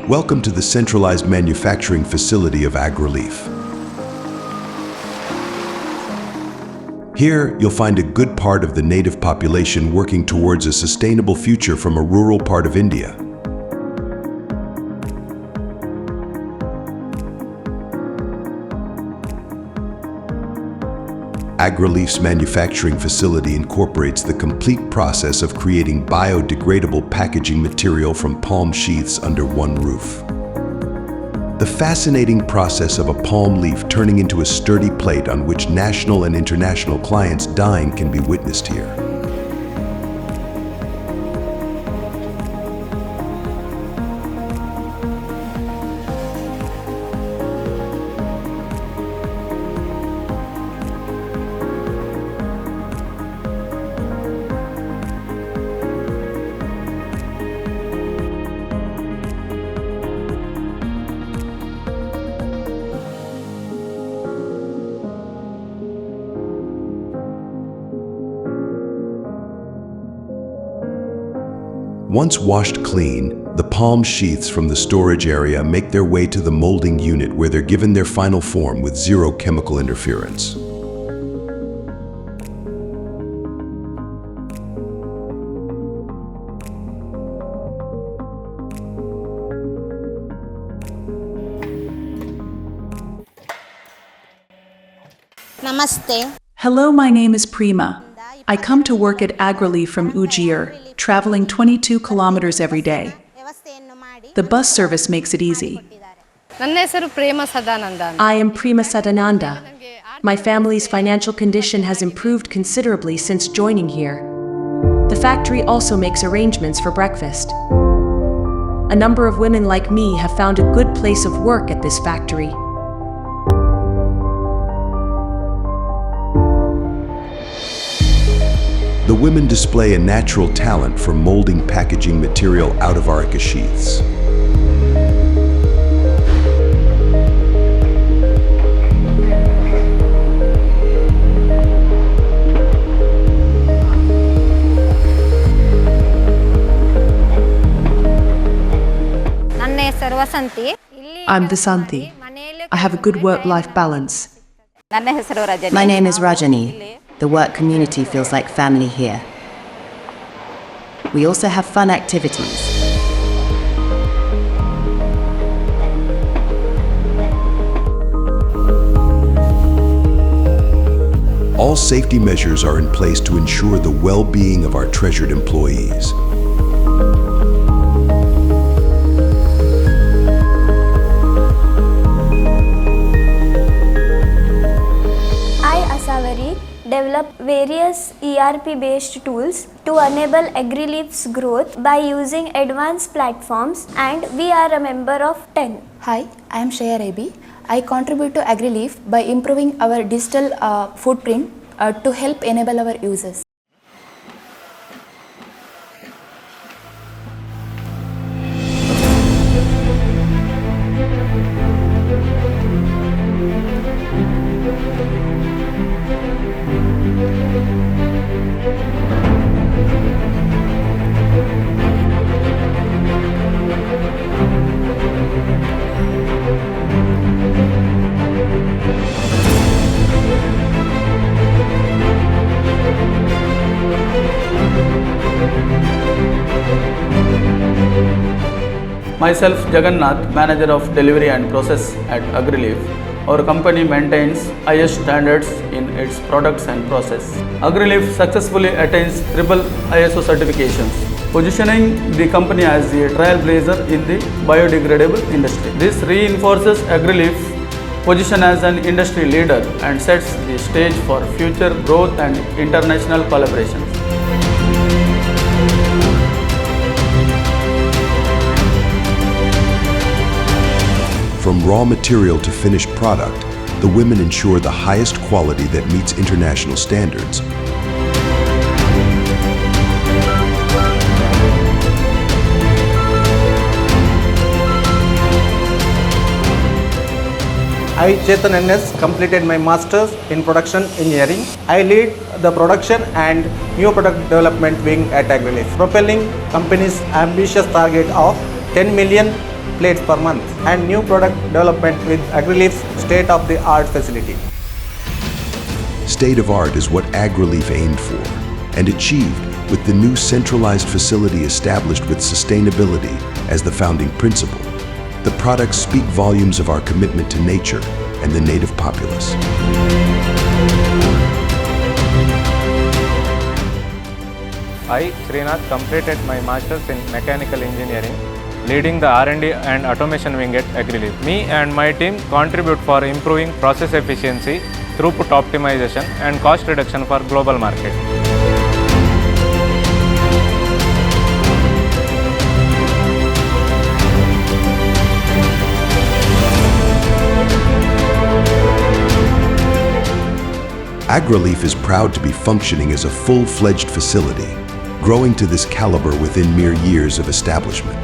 Welcome to the centralized manufacturing facility of Agrileaf. Here, you'll find a good part of the native population working towards a sustainable future from a rural part of India. Agrileaf's manufacturing facility incorporates the complete process of creating biodegradable packaging material from palm sheaths under one roof. The fascinating process of a palm leaf turning into a sturdy plate on which national and international clients dine can be witnessed here. Once washed clean, the palm sheaths from the storage area make their way to the molding unit where they're given their final form with zero chemical interference. Namaste. Hello, my name is Prima. I come to work at Agrileaf from Ujjair, traveling 22 kilometers every day. The bus service makes it easy. I am Prima Sadananda. My family's financial condition has improved considerably since joining here. The factory also makes arrangements for breakfast. A number of women like me have found a good place of work at this factory. The women display a natural talent for molding packaging material out of Areca sheaths. I'm Vasanthi. I have a good work-life balance. My name is Rajani. The work community feels like family here. We also have fun activities. All safety measures are in place to ensure the well-being of our treasured employees. Develop various ERP-based tools to enable Agrileaf's growth by using advanced platforms, and we are a member of 10. Hi, I am Shreya Rebi. I contribute to Agrileaf by improving our digital footprint to help enable our users. Myself, Jagannath, Manager of Delivery and Process at Agrileaf. Our company maintains highest standards in its products and process. Agrileaf successfully attains triple ISO certifications, positioning the company as a trailblazer in the biodegradable industry. This reinforces Agrileaf's position as an industry leader and sets the stage for future growth and international collaborations. From raw material to finished product, the women ensure the highest quality that meets international standards. I, Chetan NS, completed my Masters in Production Engineering. I lead the production and new product development wing at Agrileaf, propelling company's ambitious target of 10 million plates per month, and new product development with Agrileaf's state-of-the-art facility. State-of-art is what Agrileaf aimed for and achieved with the new centralized facility established with sustainability as the founding principle. The products speak volumes of our commitment to nature and the native populace. I, Srinath, completed my Masters in Mechanical Engineering, leading the R&D and Automation wing at Agrileaf. Me and my team contribute for improving process efficiency, throughput optimization and cost reduction for global market. Agrileaf is proud to be functioning as a full-fledged facility, growing to this caliber within mere years of establishment.